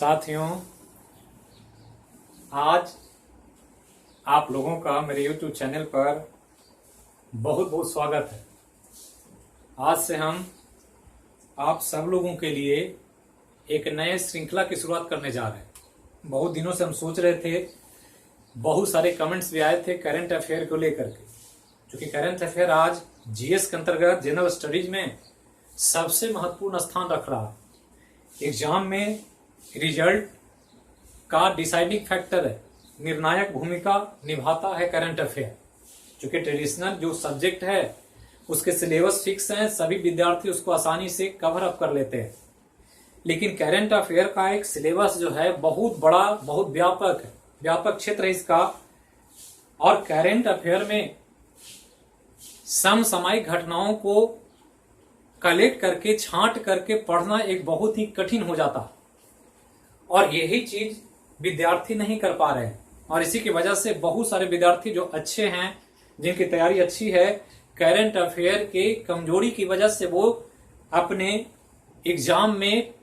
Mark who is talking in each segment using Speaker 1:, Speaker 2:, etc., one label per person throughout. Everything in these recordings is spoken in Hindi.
Speaker 1: साथियों, आज आप लोगों का मेरे YouTube चैनल पर बहुत बहुत स्वागत है। आज से हम आप सब लोगों के लिए एक नए श्रृंखला की शुरुआत करने जा रहे हैं। बहुत दिनों से हम सोच रहे थे, बहुत सारे कमेंट्स भी आए थे करंट अफेयर को लेकर के, क्योंकि करंट अफेयर आज जीएस के अंतर्गत जनरल स्टडीज में सबसे महत्वपूर्ण स्थान रख रहा है। एग्जाम में रिजल्ट का डिसाइडिंग फैक्टर है, निर्णायक भूमिका निभाता है करंट अफेयर। क्योंकि ट्रेडिशनल जो सब्जेक्ट है उसके सिलेबस फिक्स हैं, सभी विद्यार्थी उसको आसानी से कवर अप कर लेते हैं। लेकिन करंट अफेयर का एक सिलेबस जो है बहुत बड़ा, बहुत व्यापक है, व्यापक क्षेत्र है इसका। और करंट अफेयर में समसामयिक घटनाओं को कलेक्ट करके, छांट करके पढ़ना एक बहुत ही कठिन हो जाता, और यही चीज विद्यार्थी नहीं कर पा रहे हैं। और इसी की वजह से बहुत सारे विद्यार्थी जो अच्छे हैं, जिनकी तैयारी अच्छी है, करंट अफेयर के कमजोरी की वजह से वो अपने एग्जाम में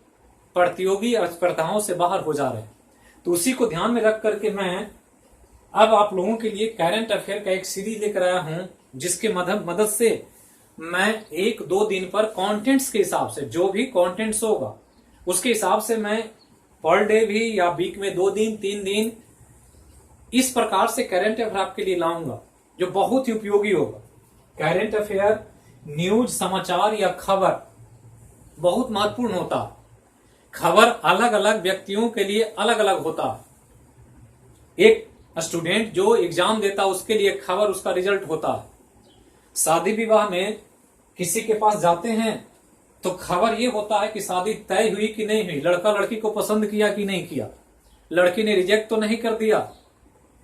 Speaker 1: प्रतियोगी स्पर्धाओं से बाहर हो जा रहे हैं। तो उसी को ध्यान में रख करके मैं अब आप लोगों के लिए करंट अफेयर का एक सीरीज लेकर आया हूं, जिसके मदद से मैं 1-2 दिन पर कंटेंट्स के हिसाब से, जो भी कंटेंट्स होगा उसके हिसाब से मैं पर डे भी या वीक में 2 दिन 3 दिन इस प्रकार से करंट अफेयर आपके लिए लाऊंगा, जो बहुत ही उपयोगी होगा। करंट अफेयर न्यूज, समाचार या खबर बहुत महत्वपूर्ण होता। खबर अलग अलग व्यक्तियों के लिए अलग अलग होता। एक स्टूडेंट जो एग्जाम देता उसके लिए खबर उसका रिजल्ट होता। शादी विवाह में किसी के पास जाते हैं तो खबर ये होता है कि शादी तय हुई कि नहीं हुई, लड़का लड़की को पसंद किया कि नहीं किया, लड़की ने रिजेक्ट तो नहीं कर दिया।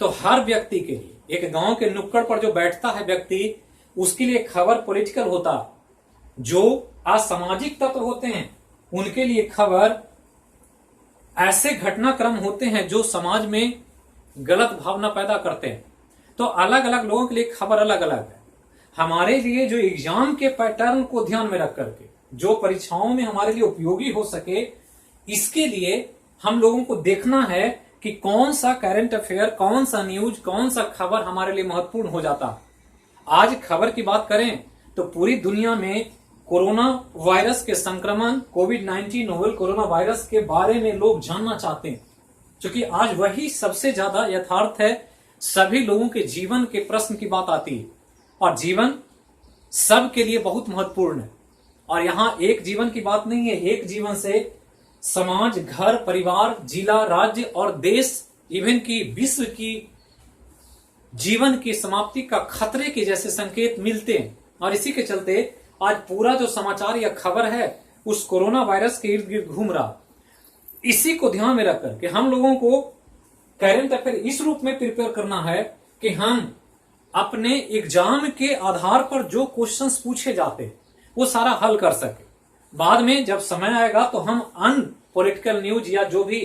Speaker 1: तो हर व्यक्ति के लिए, एक गांव के नुक्कड़ पर जो बैठता है व्यक्ति, उसके लिए खबर पॉलिटिकल होता। जो असामाजिक तत्व होते हैं उनके लिए खबर ऐसे घटनाक्रम होते हैं जो समाज में गलत भावना पैदा करते हैं। तो अलग अलग लोगों के लिए खबर अलग अलग है। हमारे लिए जो एग्जाम के पैटर्न को ध्यान में रख करके, जो परीक्षाओं में हमारे लिए उपयोगी हो सके, इसके लिए हम लोगों को देखना है कि कौन सा करंट अफेयर, कौन सा न्यूज, कौन सा खबर हमारे लिए महत्वपूर्ण हो जाता। आज खबर की बात करें तो पूरी दुनिया में कोरोना वायरस के संक्रमण, कोविड-19 नोवेल कोरोना वायरस के बारे में लोग जानना चाहते हैं, क्योंकि आज वही सबसे ज्यादा यथार्थ है। सभी लोगों के जीवन के प्रश्न की बात आती है, और जीवन सबके लिए बहुत महत्वपूर्ण है। और यहां एक जीवन की बात नहीं है, एक जीवन से समाज, घर, परिवार, जिला, राज्य और देश, इवन की विश्व की जीवन की समाप्ति का खतरे के जैसे संकेत मिलते हैं। और इसी के चलते आज पूरा जो समाचार या खबर है उस कोरोना वायरस के इर्द गिर्द घूम रहा। इसी को ध्यान में रखकर कि हम लोगों को करंट अफेयर इस रूप में प्रिपेयर करना है कि हम अपने एग्जाम के आधार पर जो क्वेश्चंस पूछे जाते वो सारा हल कर सके। बाद में जब समय आएगा तो हम पॉलिटिकल न्यूज या जो भी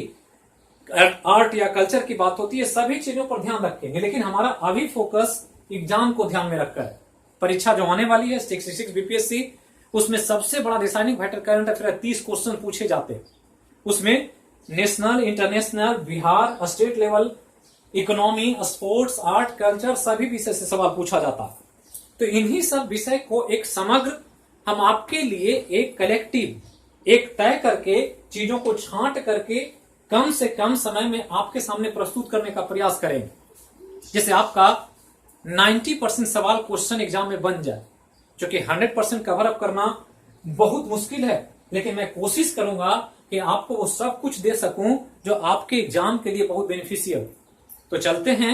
Speaker 1: आर्ट या कल्चर की बात होती है, सभी चीजों पर ध्यान रखेंगे। लेकिन हमारा अभी फोकस एग्जाम को ध्यान में रखकर है। परीक्षा जो आने वाली है 66 बीपीएससी, उसमें सबसे बड़ा deciding factor current affair 30 question पूछे जाते हैं। उसमें national, international, Bihar, state level, economy, sports, art, culture, सभी विषय से सवाल पूछा जाता है। तो इन्हीं सब विषय को एक समग्र हम आपके लिए एक कलेक्टिव, एक तय करके, चीजों को छांट करके कम से कम समय में आपके सामने प्रस्तुत करने का प्रयास करेंगे, जिससे आपका 90% सवाल क्वेश्चन एग्जाम में बन जाए। क्योंकि 100% कवर अप करना बहुत मुश्किल है, लेकिन मैं कोशिश करूंगा कि आपको वो सब कुछ दे सकूं जो आपके एग्जाम के लिए बहुत बेनिफिशियल। तो चलते हैं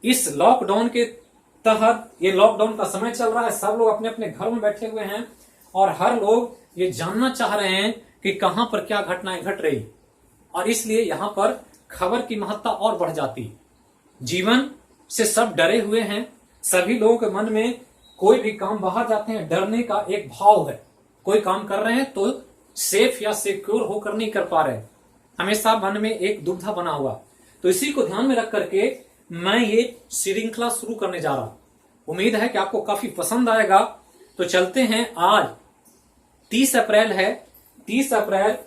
Speaker 1: इस लॉकडाउन के तहत। ये लॉकडाउन का समय चल रहा है, सब लोग अपने अपने घर में बैठे हुए हैं, और हर लोग ये जानना चाह रहे हैं कि कहां पर क्या घटनाएं घट रही, और इसलिए यहां पर खबर की महत्ता और बढ़ जाती है। जीवन से सब डरे हुए हैं, सभी लोगों के मन में कोई भी काम बाहर जाते हैं डरने का एक भाव है। कोई काम कर रहे हैं तो सेफ या सिक्योर होकर नहीं कर पा रहे, हमेशा मन में एक दुविधा बना हुआ। तो इसी को ध्यान में रख करके मैं ये श्रृंखला शुरू करने जा रहा हूं। उम्मीद है कि आपको काफी पसंद आएगा। तो चलते हैं। आज 30 अप्रैल है। 30 अप्रैल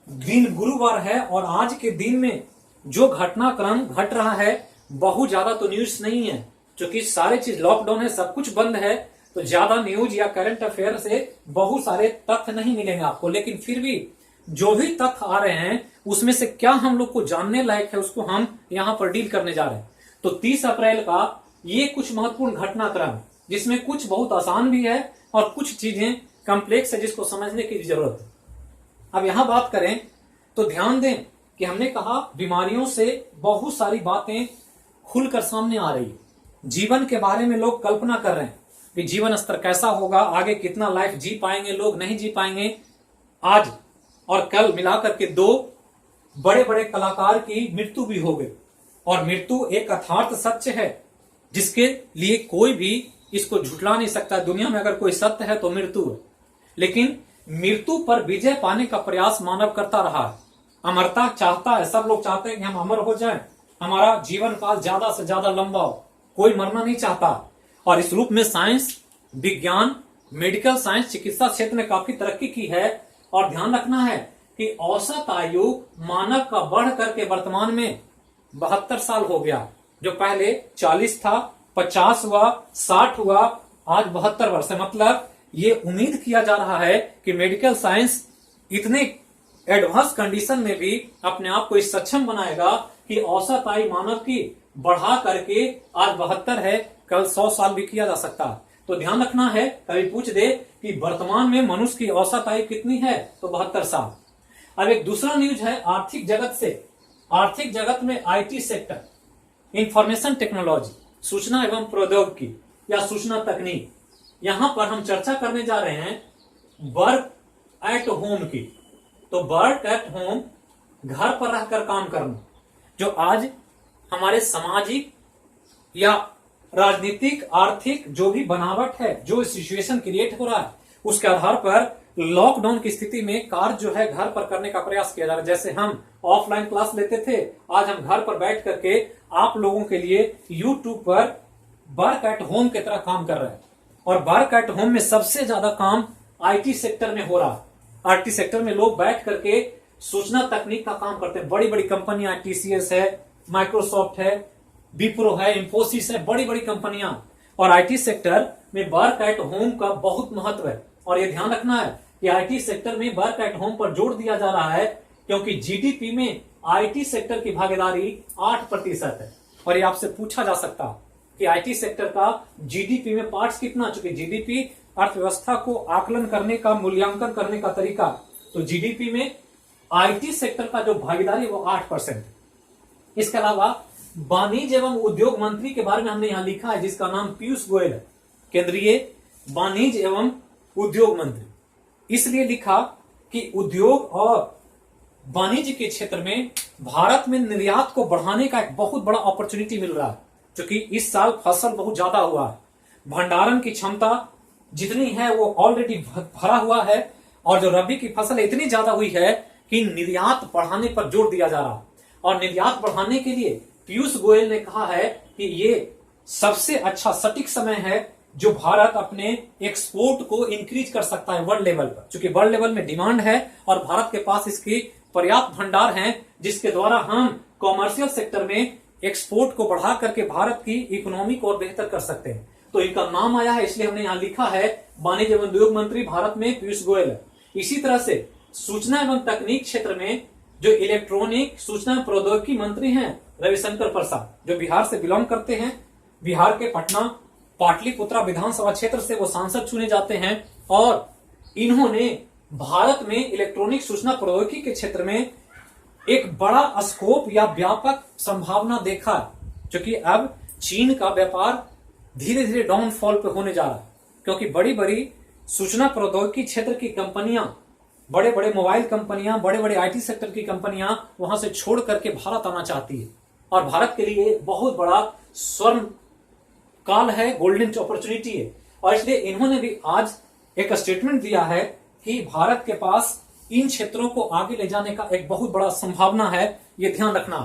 Speaker 1: दिन गुरुवार है और आज के दिन में जो घटनाक्रम घट रहा है बहुत ज्यादा तो न्यूज नहीं है, क्योंकि सारे चीज लॉकडाउन है, सब कुछ बंद है, तो ज्यादा न्यूज या करंट अफेयर से बहुत सारे तथ्य नहीं मिलेंगे आपको। लेकिन फिर भी जो भी तथ्य आ रहे हैं उसमें से क्या हम लोग को जानने लायक है उसको हम यहाँ पर डील करने जा रहे हैं। तो 30 अप्रैल का ये कुछ महत्वपूर्ण घटनाक्रम, जिसमें कुछ बहुत आसान भी है और कुछ चीजें कॉम्प्लेक्स है जिसको समझने की जरूरत है। अब यहां बात करें तो ध्यान दें कि हमने कहा बीमारियों से बहुत सारी बातें खुलकर सामने आ रही है। जीवन के बारे में लोग कल्पना कर रहे हैं कि जीवन स्तर कैसा होगा, आगे कितना लाइफ जी पाएंगे, लोग नहीं जी पाएंगे। आज और कल मिलाकर के 2 बड़े बड़े कलाकार की मृत्यु भी हो गई, और मृत्यु एक यथार्थ सत्य है जिसके लिए कोई भी इसको झुठला नहीं सकता। दुनिया में अगर कोई सत्य है तो मृत्यु है, लेकिन मृत्यु पर विजय पाने का प्रयास मानव करता रहा है। अमरता चाहता है, सब लोग चाहते हैं कि हम अमर हो जाएं, हमारा जीवन काल ज्यादा से ज्यादा लंबा हो, कोई मरना नहीं चाहता। और इस रूप में साइंस, विज्ञान, मेडिकल साइंस, चिकित्सा क्षेत्र में काफी तरक्की की है। और ध्यान रखना है कि औसत आयु मानव का बढ़ करके वर्तमान में 72 साल हो गया। जो पहले 40 था, 50 हुआ, 60 हुआ, आज 72 वर्ष है। मतलब ये उम्मीद किया जा रहा है कि मेडिकल साइंस इतने एडवांस कंडीशन में भी अपने आप को इस सक्षम बनाएगा कि औसत आयु मानव की बढ़ा करके आज 72 है, कल 100 साल भी किया जा सकता है। तो ध्यान रखना है, कभी पूछ दे कि वर्तमान में मनुष्य की औसत आयु कितनी है, तो 72 साल। अब एक दूसरा न्यूज है आर्थिक जगत से। आर्थिक जगत में आईटी सेक्टर, इंफॉर्मेशन टेक्नोलॉजी, सूचना एवं प्रौद्योगिकी या सूचना तकनीक, यहां पर हम चर्चा करने जा रहे हैं वर्क एट होम की। तो वर्क एट होम, घर पर रहकर काम करना, जो आज हमारे सामाजिक या राजनीतिक, आर्थिक जो भी बनावट है, जो सिचुएशन क्रिएट हो रहा है, उसके आधार पर लॉकडाउन की स्थिति में कार्य जो है घर पर करने का प्रयास किया जा रहा है। जैसे हम ऑफलाइन क्लास लेते थे, आज हम घर पर बैठ करके आप लोगों के लिए यूट्यूब पर वर्क एट होम की तरह काम कर रहे हैं। और वर्क एट होम में सबसे ज्यादा काम आईटी सेक्टर में हो रहा है। आईटी सेक्टर में लोग बैठ करके सूचना तकनीक का काम करते हैं। बड़ी बड़ी कंपनियां, टीसीएस है, माइक्रोसॉफ्ट है, विप्रो है, इंफोसिस है, बड़ी बड़ी कंपनियां। और आईटी सेक्टर में वर्क एट होम का बहुत महत्व है। और ये ध्यान रखना है कि आईटी सेक्टर में वर्क एट होम पर जोर दिया जा रहा है, क्योंकि जीडीपी में आईटी सेक्टर की भागीदारी 8% है। और ये आपसे पूछा जा सकता है कि आईटी सेक्टर का जीडीपी में पार्ट्स कितना, चूंकि जीडीपी अर्थव्यवस्था को आकलन करने का, मूल्यांकन करने का तरीका, तो जीडीपी में आईटी सेक्टर का जो भागीदारी वो 8%। इसके अलावा वाणिज्य एवं उद्योग मंत्री के बारे में हमने यहां लिखा है, जिसका नाम पीयूष गोयल है, केंद्रीय वाणिज्य एवं उद्योग मंत्री। इसलिए लिखा कि उद्योग और वाणिज्य के क्षेत्र में भारत में निर्यात को बढ़ाने का एक बहुत बड़ा अपॉर्चुनिटी मिल रहा है, क्योंकि इस साल फसल बहुत ज्यादा हुआ है। भंडारण की क्षमता जितनी है वो ऑलरेडी भरा हुआ है, और जो रबी की फसल इतनी ज्यादा हुई है कि निर्यात बढ़ाने पर जोर दिया जा रहा है। और निर्यात बढ़ाने के लिए पीयूष गोयल ने कहा है कि ये सबसे अच्छा सटीक समय है जो भारत अपने एक्सपोर्ट को इंक्रीज कर सकता है वर्ल्ड लेवल पर, क्योंकि वर्ल्ड लेवल में डिमांड है और भारत के पास इसकी पर्याप्त भंडार हैं, जिसके द्वारा हम कॉमर्शियल सेक्टर में एक्सपोर्ट को बढ़ा करके भारत की इकोनॉमी को और बेहतर कर सकते हैं। तो इनका नाम आया है, इसलिए हमने यहां लिखा है वाणिज्य एवं उद्योग मंत्री भारत में पीयूष गोयल है। इसी तरह से सूचना एवं तकनीक क्षेत्र में जो इलेक्ट्रॉनिक सूचना प्रौद्योगिकी मंत्री हैं रविशंकर प्रसाद, जो बिहार से बिलोंग करते हैं, बिहार के पटना पाटलिपुत्रा विधानसभा क्षेत्र से वो सांसद चुने जाते हैं। और इन्होंने भारत में इलेक्ट्रॉनिक सूचना प्रौद्योगिकी के क्षेत्र में एक बड़ा स्कोप या व्यापक संभावना देखा, क्योंकि अब चीन का व्यापार धीरे धीरे डाउनफॉल पे होने जा रहा है, क्योंकि बड़ी बड़ी सूचना प्रौद्योगिकी क्षेत्र की कंपनियां, बड़े बड़े मोबाइल कंपनियां, बड़े बड़े आईटी सेक्टर की कंपनियां वहां से छोड़ करके भारत आना चाहती है। और भारत के लिए बहुत बड़ा स्वर्ण काल है, गोल्डन अपॉर्चुनिटी है। और इसलिए इन्होंने भी आज एक स्टेटमेंट दिया है कि भारत के पास इन क्षेत्रों को आगे ले जाने का एक बहुत बड़ा संभावना है, ये ध्यान रखना।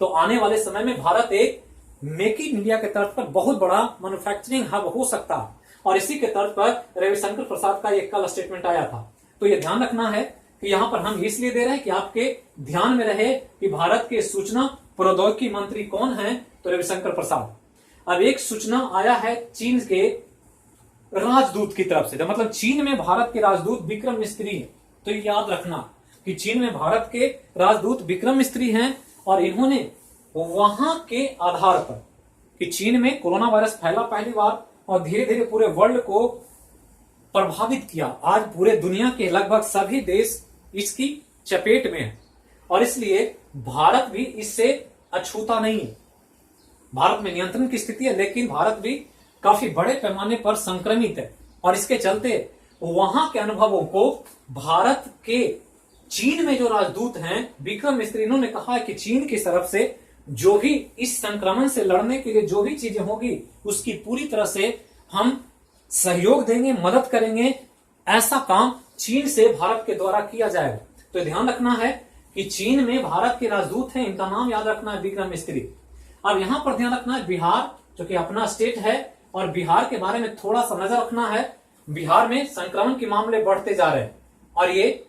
Speaker 1: तो आने वाले समय में भारत एक मेक इन इंडिया के तर्ज पर बहुत बड़ा मैन्युफैक्चरिंग हब हो सकता है। और इसी के तर्ज पर रविशंकर प्रसाद का एक कल स्टेटमेंट आया था। तो ये ध्यान रखना है कि यहां पर हम इसलिए दे रहे हैं कि आपके ध्यान में रहे कि भारत के सूचना प्रौद्योगिकी मंत्री कौन है, तो रविशंकर प्रसाद। अब एक सूचना आया है चीन के राजदूत की तरफ से, मतलब चीन में भारत के राजदूत विक्रम मिस्त्री हैं। तो ये याद रखना कि चीन में भारत के राजदूत विक्रम मिस्त्री हैं और इन्होंने वहां के आधार पर कि चीन में कोरोना वायरस फैला पहली बार और धीरे धीरे पूरे वर्ल्ड को प्रभावित किया। आज पूरे दुनिया के लगभग सभी देश इसकी चपेट में है और इसलिए भारत भी इससे अछूता नहीं है। भारत में नियंत्रण की स्थिति है, लेकिन भारत भी काफी बड़े पैमाने पर संक्रमित है और इसके चलते वहां के अनुभवों को भारत के चीन में जो राजदूत हैं विक्रम मिस्त्री, इन्होंने कहा है कि चीन की तरफ से जो भी इस संक्रमण से लड़ने के लिए जो भी चीजें होगी उसकी पूरी तरह से हम सहयोग देंगे, मदद करेंगे। ऐसा काम चीन से भारत के द्वारा किया जाएगा। तो ध्यान रखना है कि चीन में भारत के राजदूत हैं, इनका नाम याद रखना है विक्रम मिस्त्री। अब यहां पर ध्यान रखना है बिहार जो कि अपना स्टेट है और बिहार के बारे में थोड़ा सा नजर रखना है। बिहार में संक्रमण के मामले बढ़ते जा रहे हैं और ये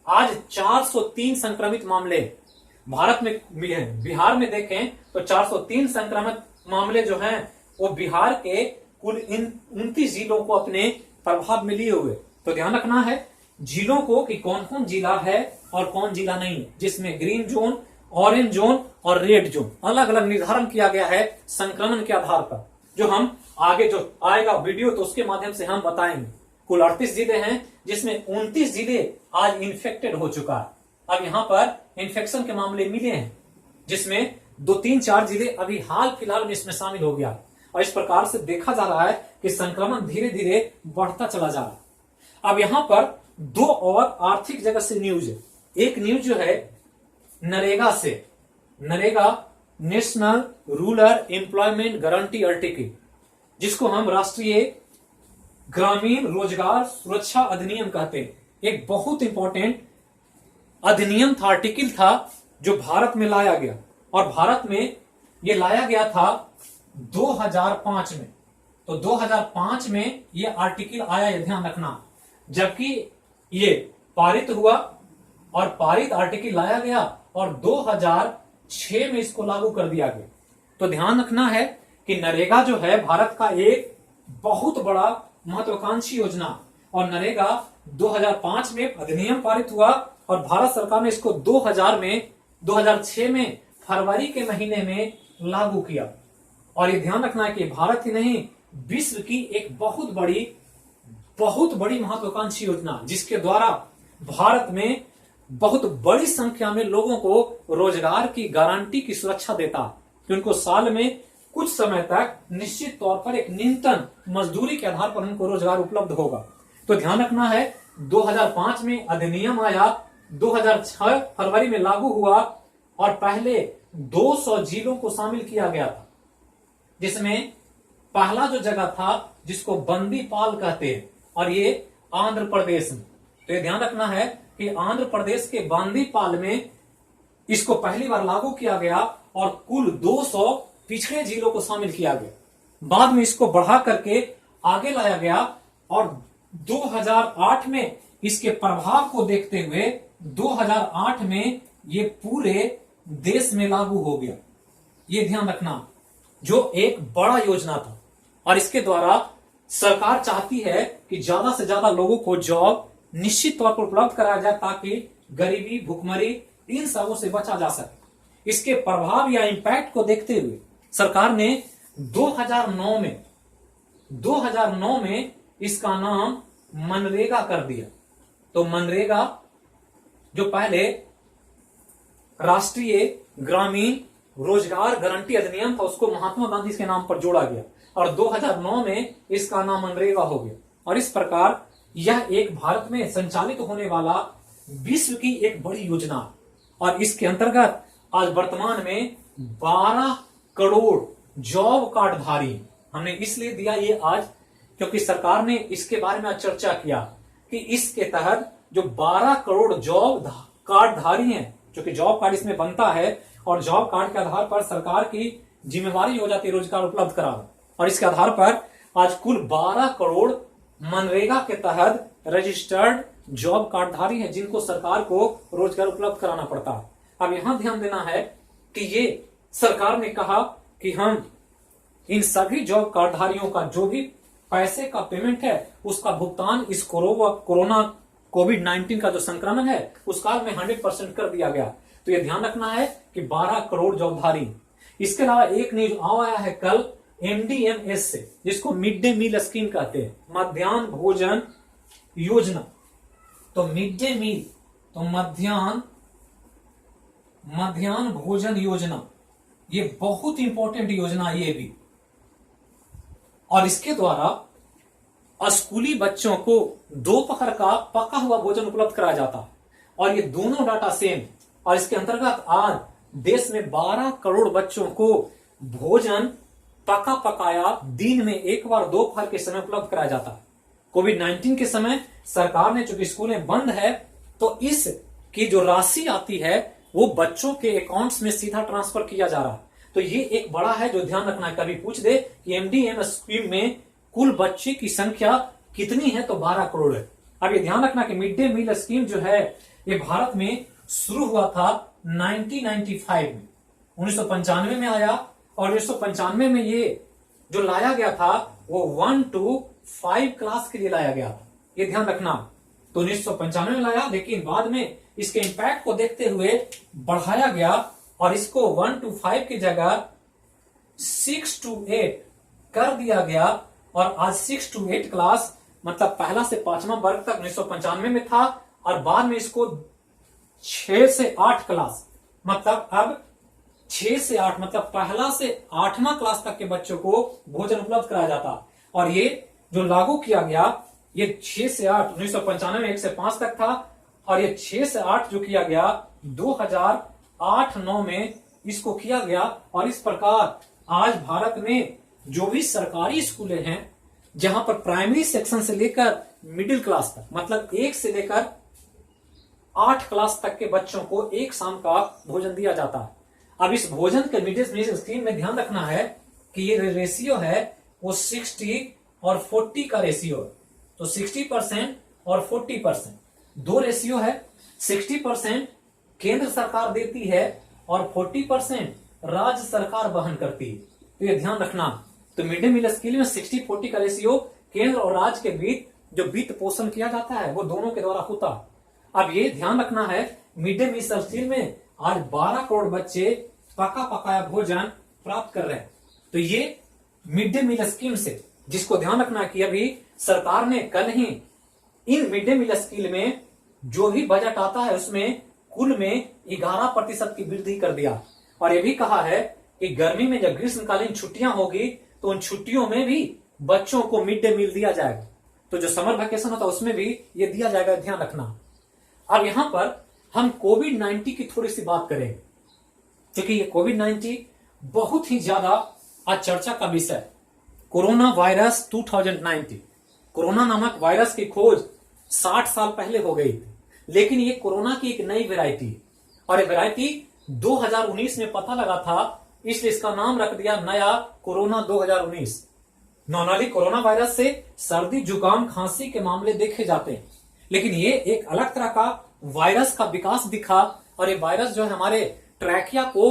Speaker 1: आज 403 संक्रमित मामले भारत में भी हैं। बिहार में देखें तो 403 संक्रमित मामले जो हैं वो बिहार के कुल 29 जिलों को अपने प्रभाव में लिए हुए। तो ध्यान रखना है जिलों को कि कौन कौन जिला है और कौन जिला नहीं है, जिसमें ग्रीन जोन, ऑरेंज जोन और रेड जोन अलग अलग निर्धारण किया गया है संक्रमण के आधार पर, जो हम आगे जो आएगा वीडियो तो उसके माध्यम से हम बताएंगे। कुल 38 जिले हैं जिसमें 29 जिले आज इन्फेक्टेड हो चुका है। अब यहां पर इन्फेक्शन के मामले मिले हैं जिसमें 2, 3, 4 जिले अभी हाल फिलहाल में इसमें शामिल हो गया और इस प्रकार से देखा जा रहा है कि संक्रमण धीरे धीरे बढ़ता चला जा रहा है। अब यहां पर 2 और आर्थिक जगत से न्यूज है। एक न्यूज जो है नरेगा से, NREGA national rural employment guarantee article, जिसको हम राष्ट्रीय ग्रामीण रोजगार सुरक्षा अधिनियम कहते हैं। एक बहुत इंपॉर्टेंट अधिनियम था, आर्टिकल था जो भारत में लाया गया और भारत में ये लाया गया था 2005 में। तो 2005 में ये आर्टिकल आया, ये ध्यान रखना। जबकि ये पारित हुआ और पारित आर्टिकल लाया गया और 2006 में इसको लागू कर दिया गया। तो ध्यान रखना है कि नरेगा जो है भारत का एक बहुत बड़ा महत्वाकांक्षी योजना और नरेगा 2005 में अधिनियम पारित हुआ और भारत सरकार ने इसको 2006 में फरवरी के महीने में लागू किया। और ये ध्यान रखना है कि भारत ही नहीं विश्व की एक बहुत बड़ी महत्वाकांक्षी योजना, जिसके द्वारा भारत में बहुत बड़ी संख्या में लोगों को रोजगार की गारंटी की सुरक्षा देता कि उनको साल में कुछ समय तक निश्चित तौर पर एक न्यूनतम मजदूरी के आधार पर उनको रोजगार उपलब्ध होगा। तो ध्यान रखना है 2005 में अधिनियम आया, 2006 फरवरी में लागू हुआ और पहले 200 जिलों को शामिल किया गया था, जिसमें पहला जो जगह था जिसको बंदीपाल कहते हैं और ये आंध्र प्रदेश में। तो ये ध्यान रखना है कि आंध्र प्रदेश के बंदीपाल में इसको पहली बार लागू किया गया और कुल 200 पिछड़े जिलों को शामिल किया गया। बाद में इसको बढ़ा करके आगे लाया गया और 2008 में इसके प्रभाव को देखते हुए 2008 में ये पूरे देश में लागू हो गया। ये ध्यान रखना, जो एक बड़ा योजना था और इसके द्वारा सरकार चाहती है कि ज्यादा से ज्यादा लोगों को जॉब निश्चित तौर पर उपलब्ध कराया जाए ताकि गरीबी, भुखमरी इन सबों से बचा जा सके। इसके प्रभाव या इंपैक्ट को देखते हुए सरकार ने 2009 में इसका नाम मनरेगा कर दिया। तो मनरेगा जो पहले राष्ट्रीय ग्रामीण रोजगार गारंटी अधिनियम था उसको महात्मा गांधी के नाम पर जोड़ा गया और 2009 में इसका नाम मनरेगा हो गया। और इस प्रकार यह एक भारत में संचालित होने वाला विश्व की एक बड़ी योजना और इसके अंतर्गत आज वर्तमान में 12 करोड़ जॉब कार्डधारी, हमने इसलिए दिया ये आज क्योंकि सरकार ने इसके बारे में चर्चा किया कि इसके तहत जो 12 करोड़ जॉब कार्डधारी हैं, जो कि जॉब कार्ड इसमें बनता है और जॉब कार्ड के आधार पर सरकार की जिम्मेवारी हो जाती है रोजगार उपलब्ध कराना। और इसके आधार पर आज कुल 12 करोड़ मनरेगा के तहत रजिस्टर्ड जॉब कार्डधारी हैं जिनको सरकार को रोजगार उपलब्ध कराना पड़ता है। अब यहां ध्यान देना है कि ये सरकार ने कहा कि हम इन सभी जॉब कार्डधारियों का जो भी पैसे का पेमेंट है उसका भुगतान इस कोरोना कोविड-19 का जो संक्रमण है उस काल में 100% कर दिया गया। तो ये ध्यान रखना है कि 12 करोड़ जॉबधारी। इसके अलावा एक न्यूज आया है कल MDMS से, जिसको मिड डे मील स्कीम कहते हैं, मध्याह्न भोजन योजना। तो मिड डे मील तो मध्याह्न भोजन योजना, ये बहुत इंपॉर्टेंट योजना है ये भी। और इसके द्वारा स्कूली बच्चों को दोपहर का पका हुआ भोजन उपलब्ध कराया जाता। और ये दोनों डाटा सेम। और इसके अंतर्गत आज देश में 12 करोड़ बच्चों को भोजन पका पकाया दिन में एक बार दोपहर के समय उपलब्ध कराया जाता। कोविड-19 के समय सरकार ने, चूंकि स्कूलें बंद है, तो इस की जो राशि आती है वो बच्चों के अकाउंट्स में सीधा ट्रांसफर किया जा रहा। तो ये एक बड़ा है जो ध्यान रखना है। कभी पूछ दे कि MDMS स्कीम में कुल बच्चे की संख्या कितनी है, तो 12 करोड़ है। अब ये ध्यान रखना कि मिड डे मील स्कीम जो है ये भारत में शुरू हुआ था 1995 में, 1995 में आया। और 1995 में ये जो लाया गया था वो 1 to 5 क्लास के लिए लाया गया था, ये ध्यान रखना। तो 1995 में लाया, लेकिन बाद में इसके इंपैक्ट को देखते हुए बढ़ाया गया और इसको 1 to 5 की जगह 6 to 8 कर दिया गया। और आज 6 to 8 क्लास मतलब पहला से 5वां वर्ग तक 1995 में था, और बाद में इसको 6 से 8 क्लास मतलब अब 6 से 8 मतलब पहला से 8वां क्लास तक के बच्चों को भोजन उपलब्ध कराया जाता। और ये जो लागू किया गया ये 6 से 8 1995 में 1 से 5 तक था, और ये 6 से 8 जो किया गया 2008-9 में इसको किया गया। और इस प्रकार आज भारत में जो भी सरकारी स्कूलें हैं जहां पर प्राइमरी सेक्शन से लेकर मिडिल क्लास तक मतलब 1 से लेकर 8 क्लास तक के बच्चों को एक शाम का भोजन दिया जाता है। अब इस भोजन के मिड डे मील स्कीम में ध्यान रखना है कि ये रेशियो है वो 60 और 40 का रेशियो है। तो 60% और 40% दो रेशियो है। 60% केंद्र सरकार देती है और 40% राज्य सरकार वहन करती है। तो ये ध्यान रखना। तो मिड डे मील स्कीम में 60-40 का रेशियो केंद्र और राज्य के बीच जो वित्त पोषण किया जाता है वो दोनों के द्वारा होता है। अब ये ध्यान रखना है मिड डे मील स्कीम में आज 12 करोड़ बच्चे पका पकाया भोजन प्राप्त कर रहे हैं। तो ये मिड डे मील स्कीम से, जिसको ध्यान रखना कि अभी सरकार ने कल ही इन मिड डे मील स्कीम में जो भी बजट आता है उसमें कुल में 11% की वृद्धि कर दिया। और ये भी कहा है कि गर्मी में जब ग्रीष्मकालीन छुट्टियां होगी तो उन छुट्टियों में भी बच्चों को मिड डे मील दिया जाएगा। तो जो समर वेकेशन होता है उसमें भी ये दिया जाएगा, ध्यान रखना। अब यहां पर हम कोविड-19 की थोड़ी सी बात करें, क्योंकि ये कोविड-19 बहुत ही ज्यादा आज चर्चा का विषय। कोरोना वायरस 2019, कोरोना नामक वायरस की खोज 60 साल पहले हो गई थी, लेकिन ये कोरोना की एक नई वैरायटी और ये वैरायटी 2019 में पता लगा था, इसलिए इसका नाम रख दिया नया कोरोना 2019। नॉर्मली कोरोना वायरस से सर्दी जुकाम खांसी के मामले देखे जाते हैं, लेकिन ये एक अलग तरह का वायरस का विकास दिखा। और ये वायरस जो है हमारे ट्रैकिया को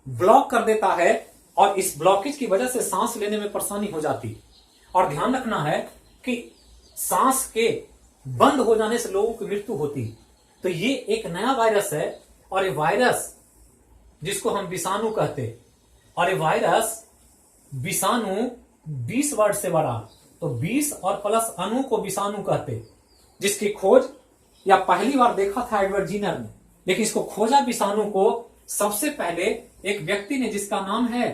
Speaker 1: ब्लॉक कर देता है और इस ब्लॉकेज की वजह से सांस लेने में परेशानी हो जाती। और ध्यान रखना है कि सांस के बंद हो जाने से लोगों की मृत्यु होती। तो ये एक नया वायरस है और ये वायरस जिसको हम विषाणु कहते हैं, और ये वायरस विषाणु 20 वर्ड से बड़ा, तो 20 और प्लस अणु को विषाणु कहते, जिसकी खोज या पहली बार देखा था एडवर्ड जीनर ने, लेकिन इसको खोजा विषाणु को सबसे पहले एक व्यक्ति ने जिसका नाम है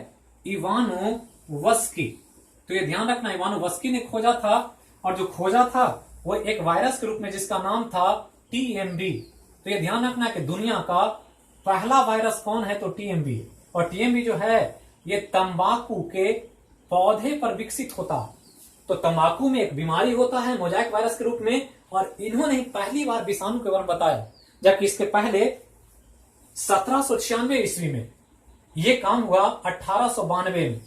Speaker 1: इवानोवस्की। तो ये ध्यान रखना, इवानोवस्की ने खोजा था और जो खोजा था वो एक वायरस के रूप में जिसका नाम था TMB। तो ये ध्यान रखना कि दुनिया का पहला वायरस कौन है, तो TMB। और TMB जो है ये तंबाकू के पौधे पर विकसित होता है। तो तंबाकू में एक बीमारी होता है मोजाइक वायरस के रूप में, और इन्होंने पहली बार विषाणु के बारे में बताया, जबकि इसके पहले 1796 ईस्वी में यह काम हुआ 1892 में,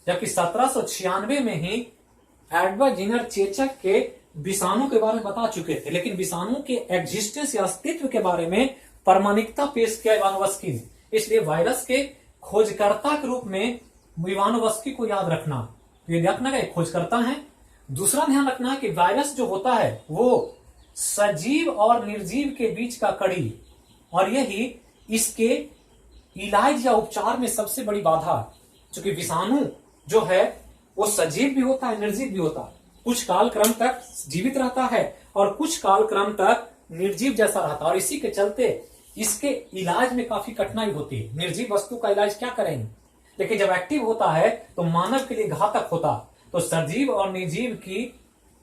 Speaker 1: जबकि 1796 में ही एडवर्ड जीनर चेचक के विषाणु के बारे में बता चुके थे, लेकिन विषाणु के एग्जिस्टेंस या अस्तित्व के बारे में प्रामाणिकता पेश किया इवानोवस्की ने। इसलिए वायरस के खोजकर्ता के रूप में इवानोवस्की को याद रखना, ये रखना का एक खोजकर्ता है। दूसरा ध्यान रखना है कि वायरस जो होता है वो सजीव और निर्जीव के बीच का कड़ी, और यही इसके इलाज या उपचार में सबसे बड़ी बाधा। क्योंकि विषाणु जो है वो सजीव भी होता है, निर्जीव भी होता है। कुछ कालक्रम तक जीवित रहता है और कुछ कालक्रम तक निर्जीव जैसा रहता है, और इसी के चलते इसके इलाज में काफी कठिनाई होती है। निर्जीव वस्तु का इलाज क्या करेंगे, लेकिन जब एक्टिव होता है तो मानव के लिए घातक होता। तो सजीव और निर्जीव की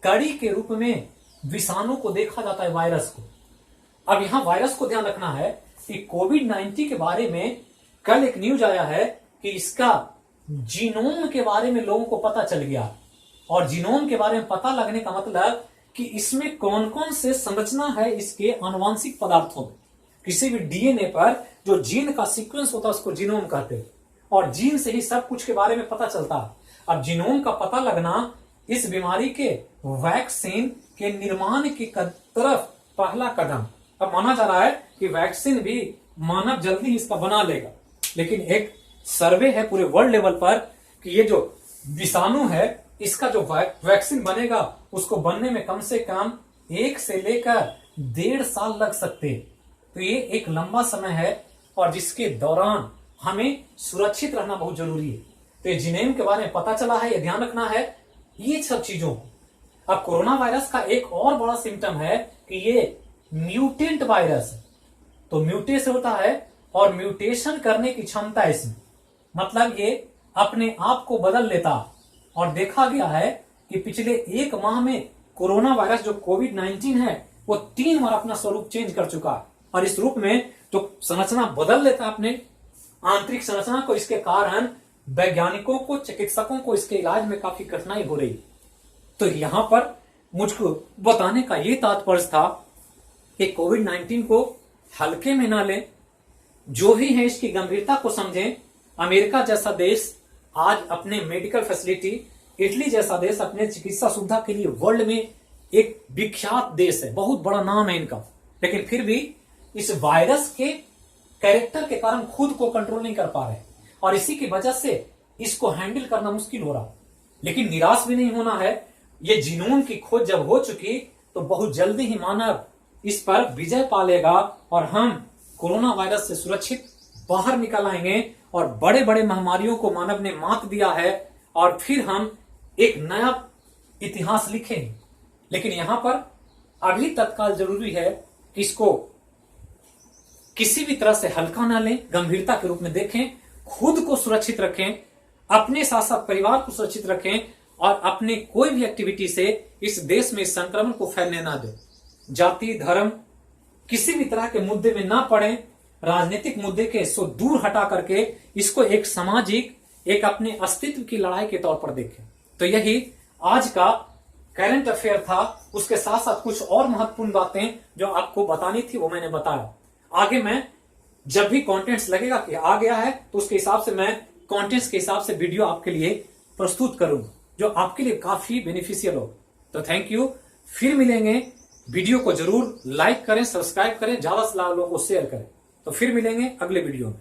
Speaker 1: कड़ी के रूप में विषाणु को देखा जाता है, वायरस को। अब यहां वायरस को ध्यान रखना है कि कोविड-19 के बारे में कल एक न्यूज आया है कि इसका जीनोम के बारे में लोगों को पता चल गया। और जीनोम के बारे में पता लगने का मतलब कि इसमें कौन कौन से संरचना है इसके आनुवांशिक पदार्थों में। किसी भी डीएनए पर जो जीन का सीक्वेंस होता है उसको जीनोम कहते हैं, और जीन से ही सब कुछ के बारे में पता चलता है। अब जीनोम का पता लगना इस बीमारी के वैक्सीन के निर्माण की तरफ पहला कदम। अब माना जा रहा है कि वैक्सीन भी मानव जल्दी ही इसका बना लेगा, लेकिन एक सर्वे है पूरे वर्ल्ड लेवल पर कि ये जो विषाणु है इसका जो वैक्सीन बनेगा उसको बनने में कम से कम 1 से लेकर 1.5 साल लग सकते हैं। तो ये एक लंबा समय है और जिसके दौरान हमें सुरक्षित रहना बहुत जरूरी है। तो ये जीनोम के बारे में पता चला है, ये ध्यान रखना है ये सब चीजों को। अब कोरोना वायरस का एक और बड़ा सिम्टम है कि ये म्यूटेंट वायरस है। तो म्यूटेशन होता है और म्यूटेशन करने की क्षमता है इसमें, मतलब ये अपने आप को बदल लेता। और देखा गया है कि पिछले 1 माह में कोरोना वायरस जो कोविड-19 है वो 3 बार अपना स्वरूप चेंज कर चुका है, और इस रूप में जो संरचना बदल लेता है अपने आंतरिक संरचना को, इसके कारण वैज्ञानिकों को, चिकित्सकों को इसके इलाज में काफी कठिनाई हो रही। तो यहां पर मुझको बताने का ये तात्पर्य था कि कोविड-19 को हल्के में ना लें, जो भी है इसकी गंभीरता को समझें। अमेरिका जैसा देश आज अपने मेडिकल फैसिलिटी, इटली जैसा देश अपने चिकित्सा सुविधा के लिए वर्ल्ड में एक विख्यात देश है, बहुत बड़ा नाम है इनका, लेकिन फिर भी इस वायरस के कैरेक्टर के कारण खुद को कंट्रोल नहीं कर पा रहे, और इसी की वजह से इसको हैंडल करना मुश्किल हो रहा। लेकिन निराश भी नहीं होना है। ये जीनोम की खोज जब हो चुकी तो बहुत जल्दी ही मानव इस पर विजय पा लेगा और हम कोरोना वायरस से सुरक्षित बाहर निकल आएंगे, और बड़े बड़े महामारियों को मानव ने मात दिया है, और फिर हम एक नया इतिहास लिखेंगे। लेकिन यहां पर अभी तत्काल जरूरी है कि इसको किसी भी तरह से हल्का ना लें, गंभीरता के रूप में देखें, खुद को सुरक्षित रखें, अपने साथ साथ परिवार को सुरक्षित रखें, और अपने कोई भी एक्टिविटी से इस देश में इस संक्रमण को फैलने ना दें। जाति, धर्म, किसी भी तरह के मुद्दे में ना पड़े, राजनीतिक मुद्दे के सो दूर हटा करके इसको एक सामाजिक, एक अपने अस्तित्व की लड़ाई के तौर पर देखें। तो यही आज का करंट अफेयर था। उसके साथ साथ कुछ और महत्वपूर्ण बातें जो आपको बतानी थी वो मैंने बताया। आगे मैं जब भी कंटेंट्स लगेगा कि आ गया है तो उसके हिसाब से मैं कंटेंट्स के हिसाब से वीडियो आपके लिए प्रस्तुत करूंगा जो आपके लिए काफी बेनिफिशियल हो। तो थैंक यू, फिर मिलेंगे। वीडियो को जरूर लाइक करें, सब्सक्राइब करें, ज्यादा से ज्यादा लोगों को शेयर करें। तो फिर मिलेंगे अगले वीडियो में।